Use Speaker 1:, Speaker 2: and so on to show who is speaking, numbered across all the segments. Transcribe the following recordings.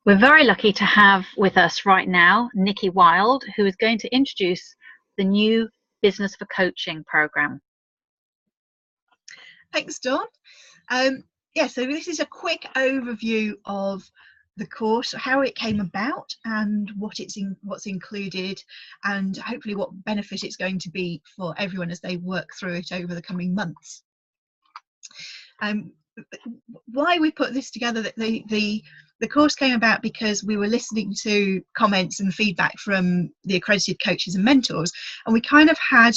Speaker 1: We're very lucky to have with us right now Nikki Wild, who is going to introduce the new Business for Coaching program.
Speaker 2: Thanks, Dawn. So this is a quick overview of the course, how it came about and what's included, and hopefully what benefit it's going to be for everyone as they work through it over the coming months. Why we put this together, the course came about because we were listening to comments and feedback from the accredited coaches and mentors, and we kind of had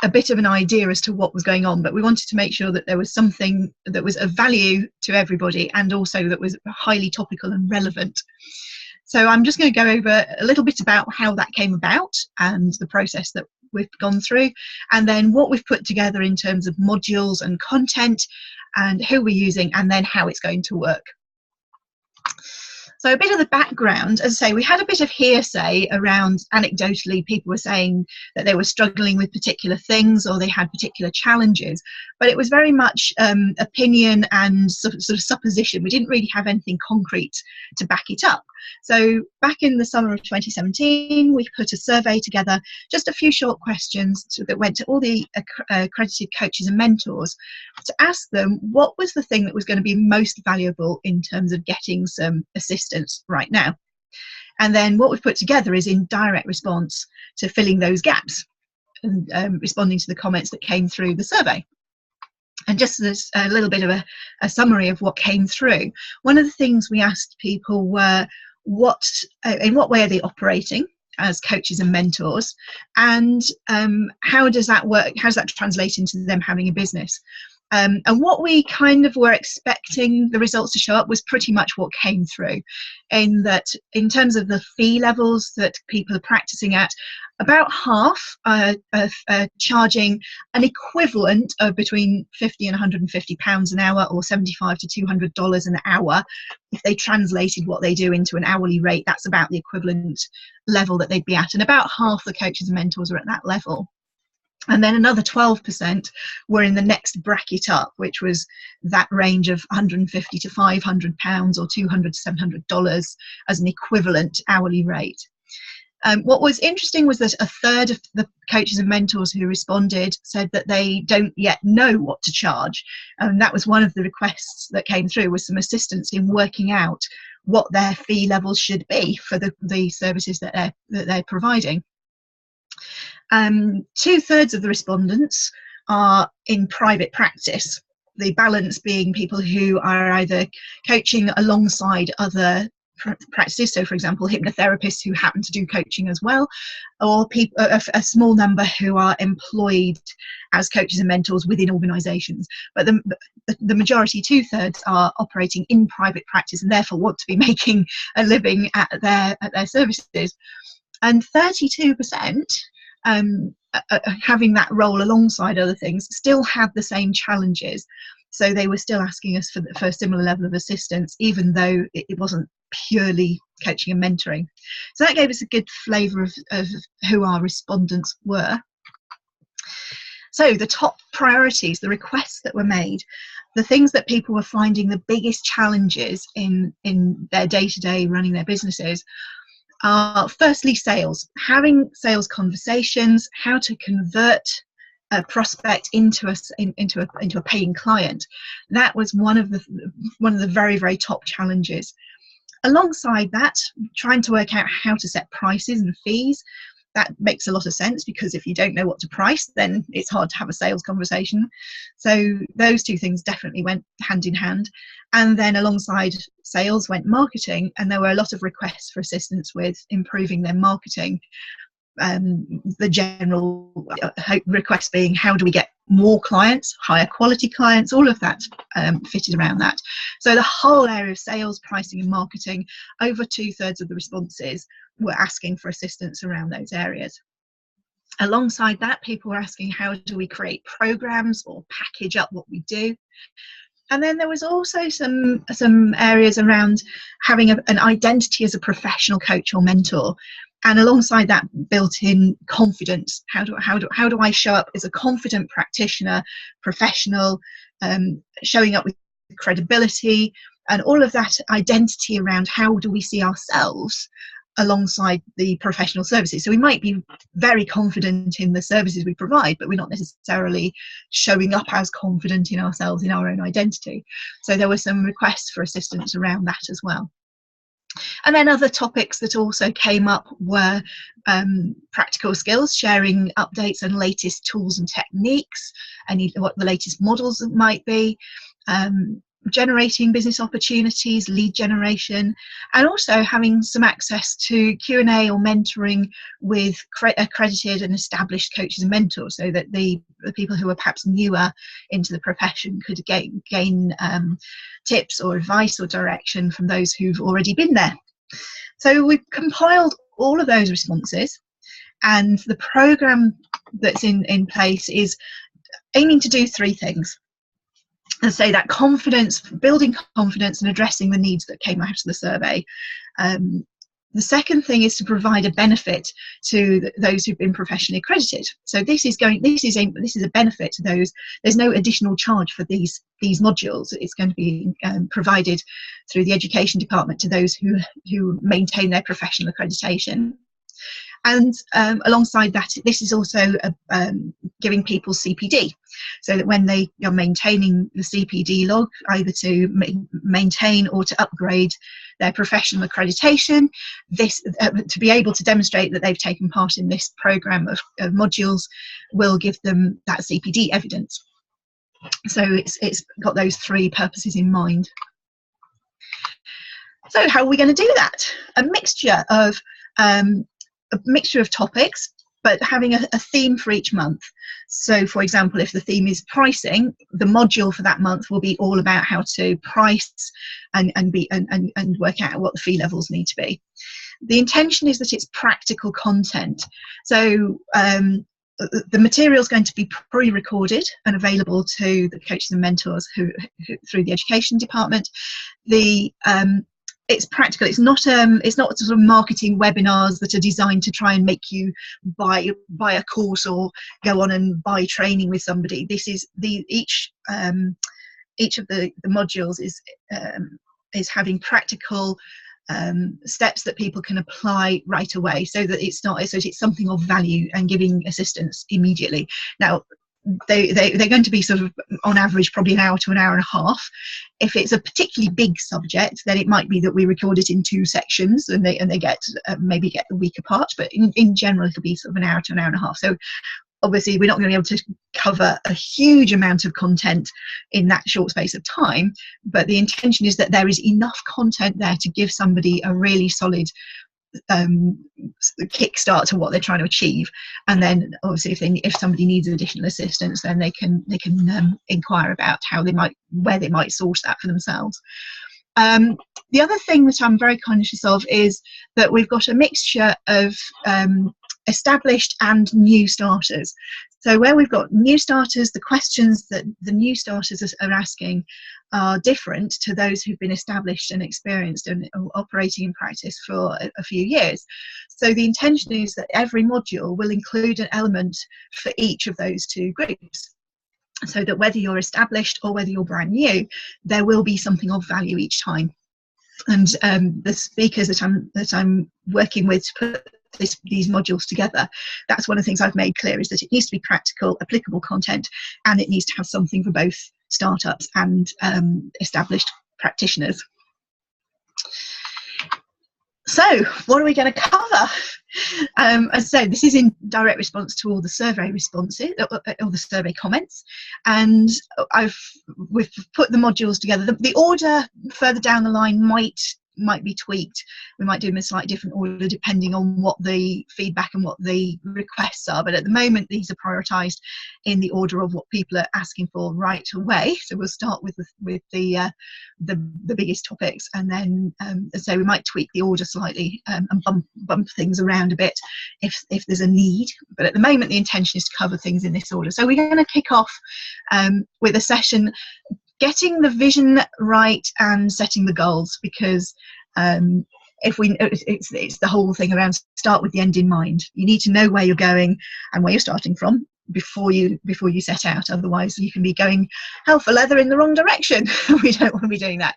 Speaker 2: a bit of an idea as to what was going on, but we wanted to make sure that there was something that was of value to everybody and also that was highly topical and relevant. So I'm just going to go over a little bit about how that came about and the process that we've gone through, and then what we've put together in terms of modules and content and who we're using, and then how it's going to work. So a bit of the background, as I say, we had a bit of hearsay around, anecdotally, people were saying that they were struggling with particular things or they had particular challenges, but it was very much opinion and sort of supposition. We didn't really have anything concrete to back it up. So back in the summer of 2017, we put a survey together, just a few short questions that went to all the accredited coaches and mentors to ask them what was the thing that was going to be most valuable in terms of getting some assistance right now. And then what we've put together is in direct response to filling those gaps and responding to the comments that came through the survey. And just as a little bit of a summary of what came through, one of the things we asked people were in what way are they operating as coaches and mentors, and how does that work? How does that translate into them having a business? And what we kind of were expecting the results to show up was pretty much what came through, in that in terms of the fee levels that people are practicing at, about half are charging an equivalent of between £50 and £150 an hour, or $75 to $200 an hour. If they translated what they do into an hourly rate, that's about the equivalent level that they'd be at, and about half the coaches and mentors are at that level. And then another 12% were in the next bracket up, which was that range of £150 to £500 or $200 to $700 as an equivalent hourly rate. What was interesting was that a third of the coaches and mentors who responded said that they don't yet know what to charge. And that was one of the requests that came through, was some assistance in working out what their fee levels should be for the services that they're providing. 2/3 of the respondents are in private practice, the balance being people who are either coaching alongside other practices, so for example hypnotherapists who happen to do coaching as well, or a small number who are employed as coaches and mentors within organisations. But the majority, 2/3, are operating in private practice and therefore want to be making a living at their services. And 32%, having that role alongside other things, still had the same challenges. So they were still asking us for a similar level of assistance, even though it wasn't purely coaching and mentoring. So that gave us a good flavour of who our respondents were. So the top priorities, the requests that were made, the things that people were finding the biggest challenges in their day-to-day running their businesses, are firstly sales, having sales conversations, how to convert a prospect into a paying client. That was one of the very, very top challenges. Alongside that, trying to work out how to set prices and fees. That makes a lot of sense, because if you don't know what to price, then it's hard to have a sales conversation. So those two things definitely went hand in hand. And then alongside sales went marketing, and there were a lot of requests for assistance with improving their marketing. The general request being, how do we get more clients, higher quality clients, all of that fitted around that. So the whole area of sales, pricing and marketing, over 2/3 of the responses were asking for assistance around those areas. Alongside that, people were asking, how do we create programs or package up what we do? And then there was also some areas around having an identity as a professional coach or mentor, and alongside that, built-in confidence. How do I show up as a confident practitioner, professional, showing up with credibility, And all of that identity around how do we see ourselves alongside the professional services. So we might be very confident in the services we provide, but we're not necessarily showing up as confident in ourselves, in our own identity. So there were some requests for assistance around that as well. And then other topics that also came up were practical skills, sharing updates and latest tools and techniques, what the latest models might be, generating business opportunities, lead generation, and also having some access to Q&A or mentoring with accredited and established coaches and mentors, so that the people who are perhaps newer into the profession could gain tips or advice or direction from those who've already been there. So we've compiled all of those responses, and the programme that's in place is aiming to do three things. And say that confidence, building confidence and addressing the needs that came out of the survey. The second thing is to provide a benefit to those who've been professionally accredited. So this is a benefit to those. There's no additional charge for these modules. It's going to be provided through the education department to those who maintain their professional accreditation. And alongside that, this is also giving people CPD, so that when they are maintaining the CPD log, either to maintain or to upgrade their professional accreditation, to be able to demonstrate that they've taken part in this programme of modules will give them that CPD evidence. So it's got those three purposes in mind. So how are we going to do that? A mixture of topics, but having a theme for each month. So for example, if the theme is pricing, the module for that month will be all about how to price and work out what the fee levels need to be. The intention is that it's practical content. So the material is going to be pre-recorded and available to the coaches and mentors who through the education department. It's practical. It's not sort of marketing webinars that are designed to try and make you buy a course or go on and buy training with somebody. This is each of the modules is having practical steps that people can apply right away, so that it's something of value and giving assistance immediately. Now, they're going to be sort of on average probably an hour to an hour and a half. If it's a particularly big subject, then it might be that we record it in 2 sections and they get maybe get a week apart, but in general it'll be sort of an hour to an hour and a half. So obviously we're not going to be able to cover a huge amount of content in that short space of time, but the intention is that there is enough content there to give somebody a really solid kickstart to what they're trying to achieve. And then obviously if somebody needs additional assistance, then they can inquire about where they might source that for themselves. The other thing that I'm very conscious of is that we've got a mixture of established and new starters. So where we've got new starters, the questions that the new starters are asking are different to those who've been established and experienced and operating in practice for a few years. So the intention is that every module will include an element for each of those 2 groups, so that whether you're established or whether you're brand new, there will be something of value each time. And the speakers that I'm working with to put these modules together, that's one of the things I've made clear, is that it needs to be practical, applicable content, and it needs to have something for both startups and established practitioners. So what are we going to cover? As I say, this is in direct response to all the survey responses, all the survey comments, and we've put the modules together. The order further down the line might be tweaked. We might do them in a slightly different order depending on what the feedback and what the requests are, but at the moment these are prioritised in the order of what people are asking for right away. So we'll start with the biggest topics, and then so we might tweak the order slightly and bump things around a bit if there's a need, but at the moment the intention is to cover things in this order. So we're going to kick off with a session getting the vision right and setting the goals, because it's the whole thing around start with the end in mind. You need to know where you're going and where you're starting from, before you set out. Otherwise you can be going hell for leather in the wrong direction. We don't want to be doing that.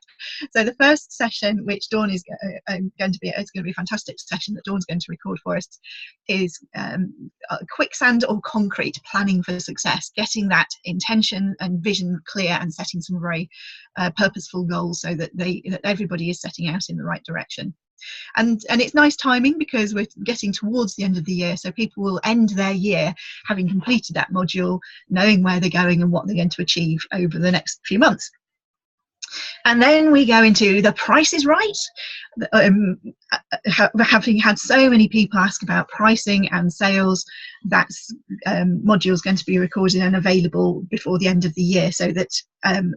Speaker 2: So the first session, which Dawn is going to be a fantastic session that Dawn's going to record for us, is quicksand or concrete planning for success, getting that intention and vision clear and setting some very purposeful goals so that everybody is setting out in the right direction. And it's nice timing because we're getting towards the end of the year, so people will end their year having completed that module, knowing where they're going and what they're going to achieve over the next few months. And then we go into The Price is Right. Having had so many people ask about pricing and sales, that module is going to be recorded and available before the end of the year, so that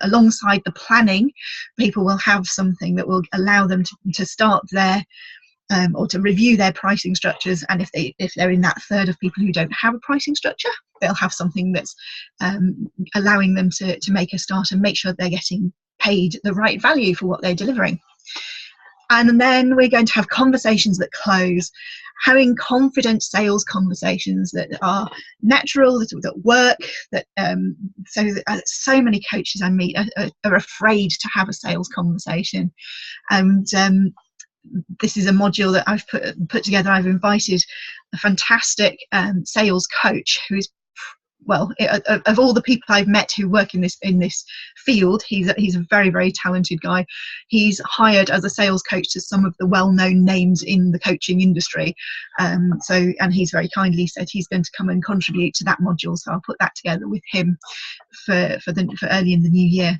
Speaker 2: alongside the planning, people will have something that will allow them to start their or to review their pricing structures. And if they're in that third of people who don't have a pricing structure, they'll have something that's allowing them to make a start and make sure they're getting paid the right value for what they're delivering. And then we're going to have conversations that close, having confident sales conversations that are natural, that work, that so many coaches I meet are afraid to have a sales conversation. And this is a module that I've put together. I've invited a fantastic sales coach who's, well, of all the people I've met who work in this field, he's a very, very talented guy. He's hired as a sales coach to some of the well-known names in the coaching industry. And he's very kindly said he's going to come and contribute to that module. So I'll put that together with him for early in the new year.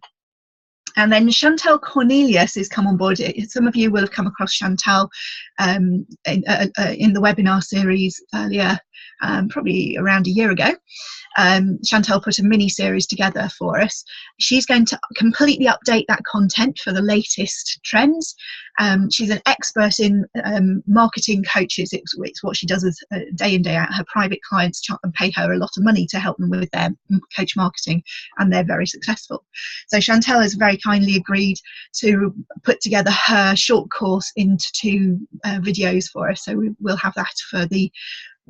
Speaker 2: And then Chantal Cornelius has come on board. Some of you will have come across Chantal in the webinar series earlier, probably around a year ago. Chantal put a mini series together for us. She's going to completely update that content for the latest trends. She's an expert in marketing coaches. It's what she does day in, day out. Her private clients pay her a lot of money to help them with their coach marketing, and they're very successful. So Chantal has very kindly agreed to put together her short course into 2 videos for us. So we'll have that for the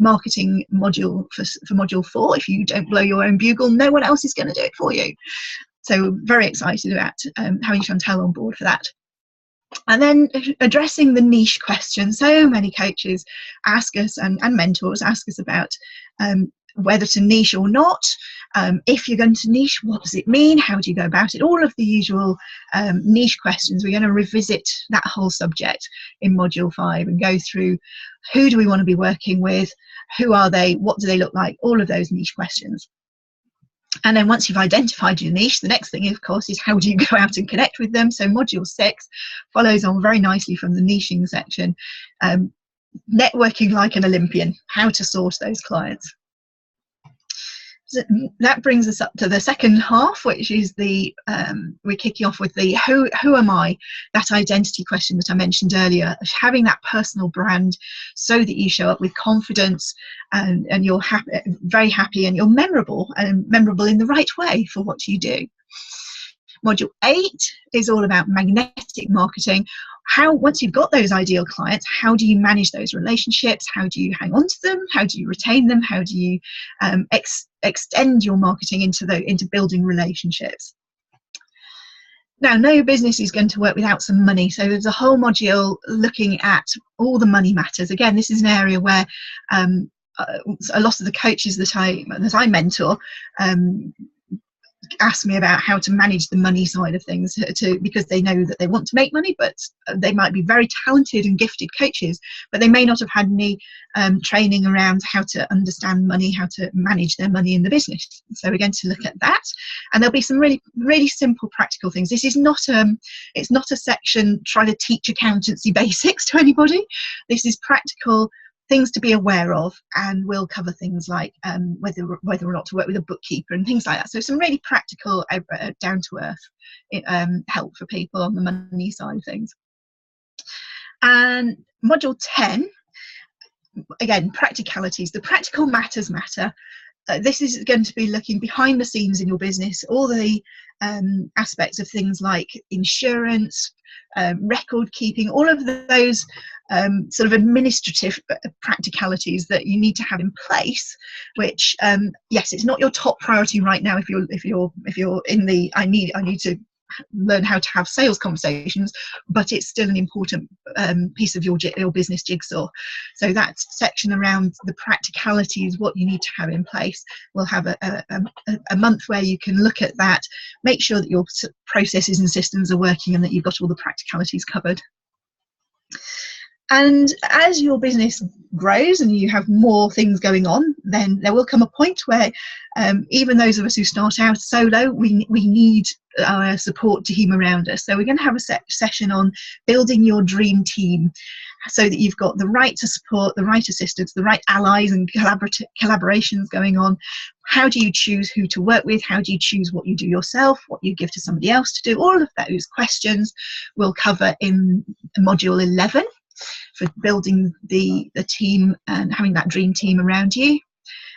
Speaker 2: marketing module for module 4. If you don't blow your own bugle, no one else is going to do it for you. So very excited about having Chantal on board for that. And then addressing the niche question. So many coaches ask us and mentors ask us about whether to niche or not. If you're going to niche, what does it mean? How do you go about it? All of the usual niche questions. We're going to revisit that whole subject in module 5 and go through who do we want to be working with, who are they, what do they look like, all of those niche questions. And then once you've identified your niche, the next thing, of course, is how do you go out and connect with them? So module 6 follows on very nicely from the niching section. Networking like an Olympian, how to source those clients. So that brings us up to the second half, which is we're kicking off with the who am I? That identity question that I mentioned earlier, having that personal brand so that you show up with confidence and you're happy, very happy, and you're memorable in the right way for what you do. Module 8 is all about magnetic marketing. Once you've got those ideal clients, how do you manage those relationships? How do you hang on to them? How do you retain them? How do you extend your marketing into building relationships? Now, no business is going to work without some money. So there's a whole module looking at all the money matters. Again, this is an area where a lot of the coaches that I mentor ask me about how to manage the money side of things because they know that they want to make money, but they might be very talented and gifted coaches, but they may not have had any training around how to understand money, how to manage their money in the business. So we're going to look at that, and there'll be some really, really simple practical things. This is not it's not a section trying to teach accountancy basics to anybody. This is practical things to be aware of, and we'll cover things like whether or not to work with a bookkeeper and things like that. So some really practical, down to earth help for people on the money side of things. And module 10, again, practicalities. The practical matters matter. This is going to be looking behind the scenes in your business, all the aspects of things like insurance, record keeping, all of those sort of administrative practicalities that you need to have in place, which yes, it's not your top priority right now if you're in the I need to learn how to have sales conversations, but it's still an important piece of your business jigsaw. So that section around the practicalities, what you need to have in place, we'll have a month where you can look at that, make sure that your processes and systems are working and that you've got all the practicalities covered. And as your business grows and you have more things going on, then there will come a point where even those of us who start out solo, we need our support team around us. So we're going to have a session on building your dream team so that you've got the right to support, the right assistance, the right allies and collaborations going on. How do you choose who to work with? How do you choose what you do yourself, what you give to somebody else to do? All of those questions we'll cover in module 11. For building the team and having that dream team around you.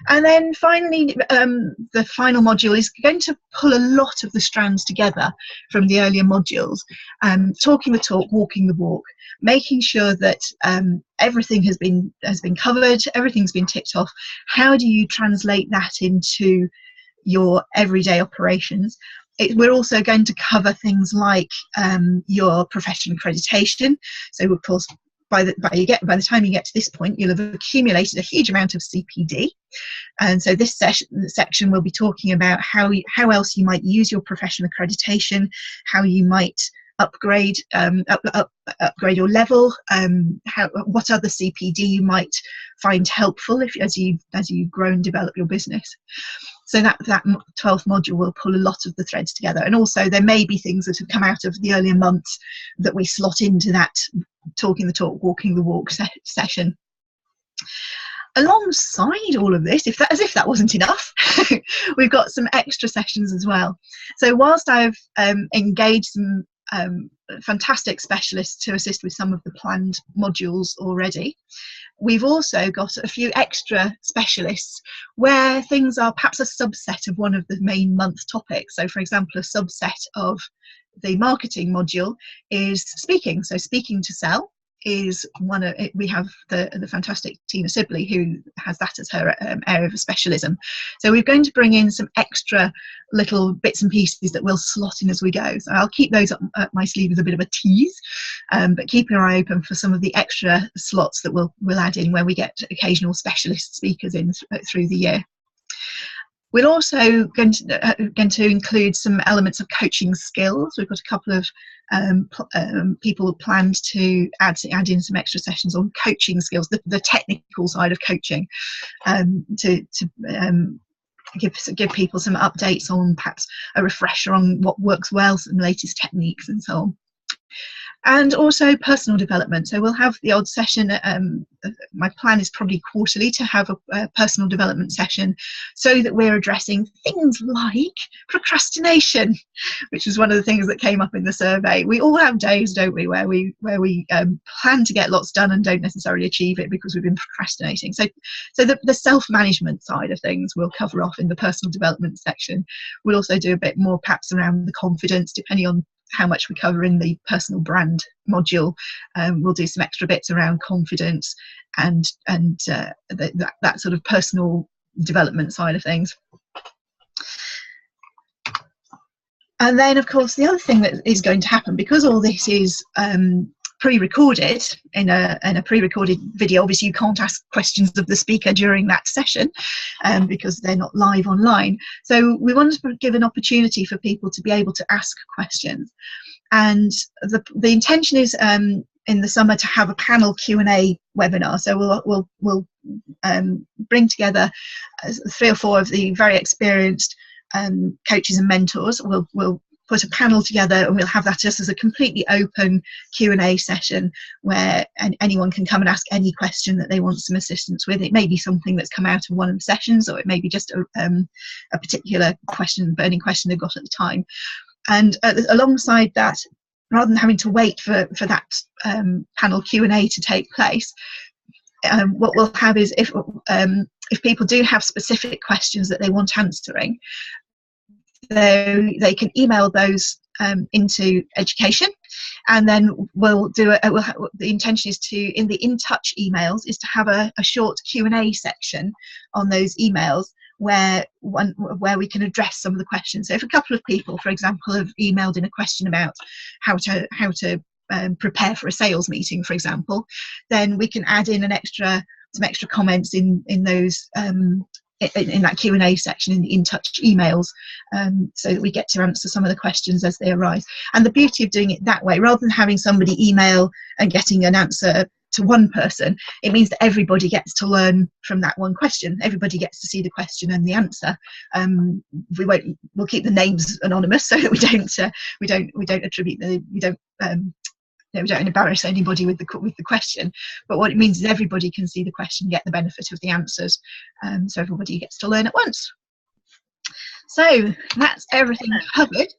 Speaker 2: And then finally, the final module is going to pull a lot of the strands together from the earlier modules, talking the talk, walking the walk, making sure that everything has been covered, everything's been ticked off. How do you translate that into your everyday operations? We're also going to cover things like your professional accreditation. So of course, by the time you get to this point, you'll have accumulated a huge amount of CPD, and so this section will be talking about how else you might use your professional accreditation, how you might upgrade upgrade your level, what other CPD you might find helpful as you grow and develop your business. So that 12th module will pull a lot of the threads together, and also there may be things that have come out of the earlier months that we slot into that talking the talk, walking the walk session. Alongside all of this, as if that wasn't enough, we've got some extra sessions as well. So whilst I've engaged some fantastic specialists to assist with some of the planned modules already, we've also got a few extra specialists where things are perhaps a subset of one of the main month topics. So for example, a subset of the marketing module is speaking. So speaking to sell is one of it. We have the fantastic Tina Sibley who has that as her area of specialism. So we're going to bring in some extra little bits and pieces that we'll slot in as we go. So I'll keep those up my sleeve as a bit of a tease, but keep your eye open for some of the extra slots that we'll add in where we get occasional specialist speakers in through the year. We're also going to include some elements of coaching skills. We've got a couple of people planned to add in some extra sessions on coaching skills, the technical side of coaching, to give people some updates on perhaps a refresher on what works well, some latest techniques and so on. And also personal development. So we'll have the odd session. My plan is probably quarterly to have a personal development session so that we're addressing things like procrastination, which is one of the things that came up in the survey. We all have days, don't we, where we plan to get lots done and don't necessarily achieve it because we've been procrastinating. So the self-management side of things we'll cover off in the personal development section. We'll also do a bit more perhaps around the confidence, depending on how much we cover in the personal brand module. We'll do some extra bits around confidence and that sort of personal development side of things. And then of course the other thing that is going to happen, because all this is pre-recorded in a pre-recorded video, obviously you can't ask questions of the speaker during that session because they're not live online. So we wanted to give an opportunity for people to be able to ask questions, and the intention is in the summer to have a panel Q&A webinar. So we'll bring together 3 or 4 of the very experienced coaches and mentors. We'll put a panel together and we'll have that just as a completely open Q&A session where anyone can come and ask any question that they want some assistance with. It may be something that's come out of one of the sessions, or it may be just a particular question, burning question they've got at the time. And alongside that, rather than having to wait for that panel Q&A to take place, what we'll have is if people do have specific questions that they want answering, they can email those into education. And then the intention is to, in the In Touch emails, is to have a short Q&A section on those emails where we can address some of the questions. So if a couple of people, for example, have emailed in a question about how to prepare for a sales meeting, for example, then we can add in some extra comments in those in that Q&A section in the In Touch emails, so that we get to answer some of the questions as they arise. And the beauty of doing it that way, rather than having somebody email and getting an answer to one person, it means that everybody gets to learn from that one question. Everybody gets to see the question and the answer. We'll keep the names anonymous so that we don't attribute we don't embarrass anybody with the question. But what it means is everybody can see the question, get the benefit of the answers, so everybody gets to learn at once. So that's everything covered.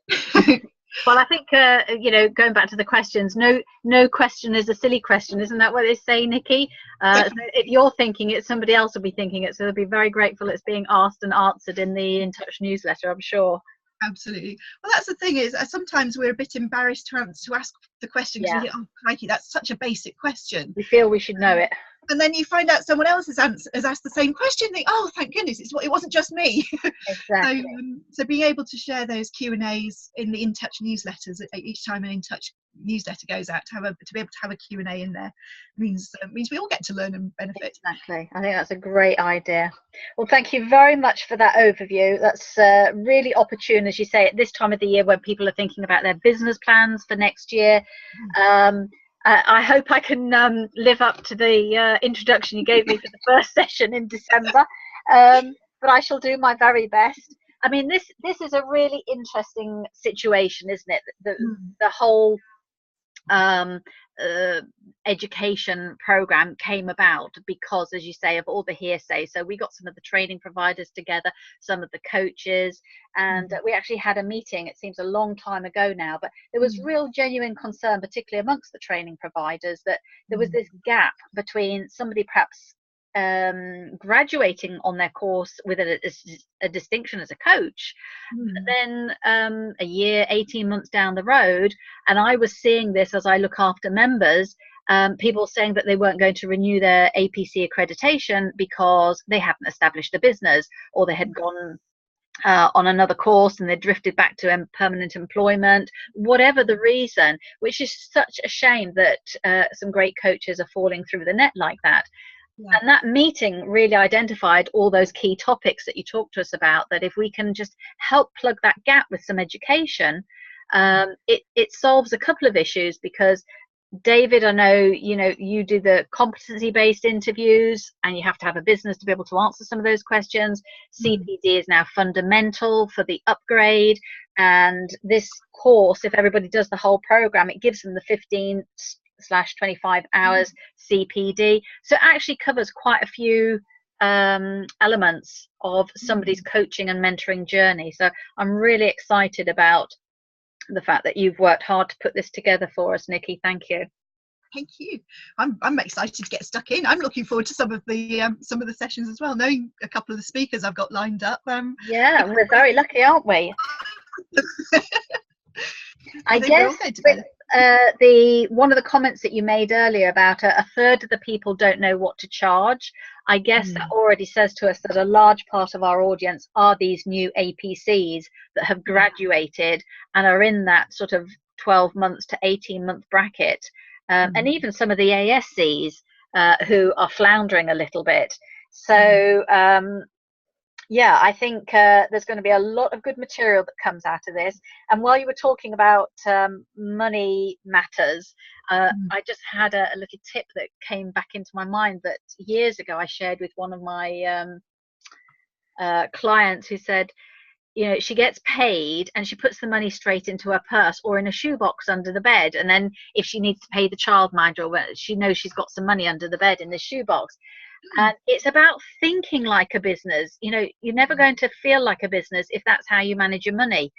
Speaker 1: Well, I think going back to the questions, no question is a silly question, isn't that what they say, Nikki? So if you're thinking it, somebody else will be thinking it, so they'll be very grateful it's being asked and answered in the In Touch newsletter, I'm sure.
Speaker 2: Absolutely. Well, that's the thing, is sometimes we're a bit embarrassed to ask the question, because we think, oh crikey, that's such a basic question.
Speaker 1: We feel we should know it.
Speaker 2: And then you find out someone else has asked the same question, and think, oh, thank goodness, it wasn't just me.
Speaker 1: Exactly.
Speaker 2: So being able to share those Q&As in the In Touch newsletters, each time an In Touch newsletter goes out, to be able to have a Q&A in there means we all get to learn and benefit.
Speaker 1: Exactly. I think that's a great idea. Well, thank you very much for that overview. That's really opportune, as you say, at this time of the year when people are thinking about their business plans for next year. I hope I can live up to the introduction you gave me for the first session in December, but I shall do my very best. I mean, this is a really interesting situation, isn't it? The whole education program came about because, as you say, of all the hearsay. So we got some of the training providers together, some of the coaches, and we actually had a meeting. It seems a long time ago now, but there was real genuine concern, particularly amongst the training providers, that there was this gap between somebody perhaps graduating on their course with a distinction as a coach, but then a year, 18 months down the road, and I was seeing this as I look after members, people saying that they weren't going to renew their APC accreditation because they hadn't established a business, or they had gone on another course and they drifted back to permanent employment, whatever the reason, which is such a shame that some great coaches are falling through the net like that. Yeah. And that meeting really identified all those key topics that you talked to us about, that if we can just help plug that gap with some education, it solves a couple of issues. Because David, I know you do the competency-based interviews, and you have to have a business to be able to answer some of those questions. CPD is now fundamental for the upgrade, and this course, if everybody does the whole program, it gives them the 15/25 hours CPD. So it actually covers quite a few elements of somebody's coaching and mentoring journey. So I'm really excited about the fact that you've worked hard to put this together for us, Nikki. Thank you.
Speaker 2: Thank you. I'm excited to get stuck in. I'm looking forward to some of the sessions as well, knowing a couple of the speakers I've got lined up.
Speaker 1: Yeah, we're very lucky, aren't we? I guess one of the comments that you made earlier about a third of the people don't know what to charge, I guess that already says to us that a large part of our audience are these new APCs that have graduated and are in that sort of 12 months to 18-month bracket, and even some of the ASCs who are floundering a little bit. So yeah, I think there's going to be a lot of good material that comes out of this. And while you were talking about money matters, I just had a little tip that came back into my mind that years ago I shared with one of my clients, who said, she gets paid and she puts the money straight into her purse or in a shoebox under the bed. And then if she needs to pay the childminder, she knows she's got some money under the bed in this shoebox. And it's about thinking like a business. You're never going to feel like a business if that's how you manage your money.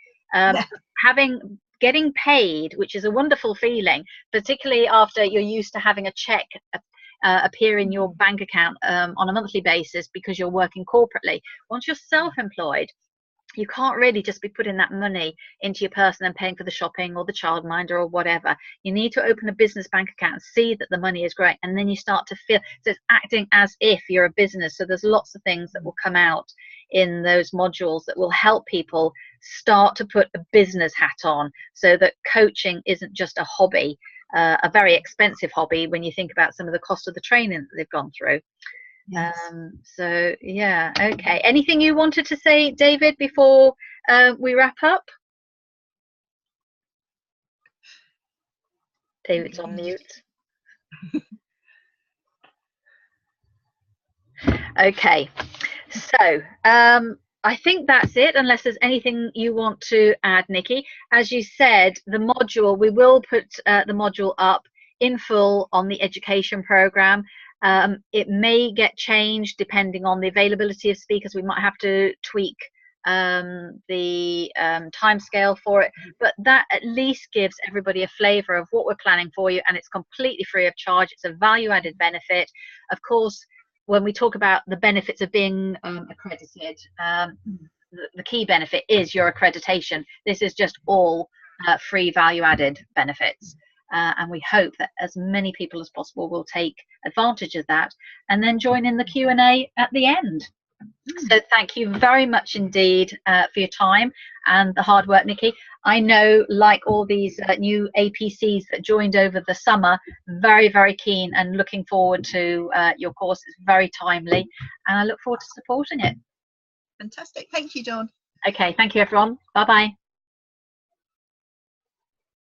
Speaker 1: Getting paid, which is a wonderful feeling, particularly after you're used to having a check appear in your bank account on a monthly basis because you're working corporately. Once you're self-employed, you can't really just be putting that money into your purse and then paying for the shopping or the childminder or whatever. You need to open a business bank account and see that the money is growing, and then you start to feel, so it's acting as if you're a business. So there's lots of things that will come out in those modules that will help people start to put a business hat on, so that coaching isn't just a hobby, a very expensive hobby when you think about some of the cost of the training that they've gone through.
Speaker 2: Yes.
Speaker 1: So yeah, okay. Anything you wanted to say, David, before we wrap up? David's on mute. Okay, so I think that's it, unless there's anything you want to add, Nikki. As you said, the module, we will put the module up in full on the education program. It may get changed depending on the availability of speakers. We might have to tweak the time scale for it, but that at least gives everybody a flavor of what we're planning for you, and it's completely free of charge. It's a value-added benefit. Of course, when we talk about the benefits of being accredited, the key benefit is your accreditation. This is just all free value-added benefits. And we hope that as many people as possible will take advantage of that and then join in the Q&A at the end. So thank you very much indeed for your time and the hard work, Nikki. I know, like all these new APCs that joined over the summer, very, very keen and looking forward to your course. It's very timely, and I look forward to supporting it.
Speaker 2: Fantastic. Thank you, Dawn.
Speaker 1: Okay, thank you, everyone. Bye-bye.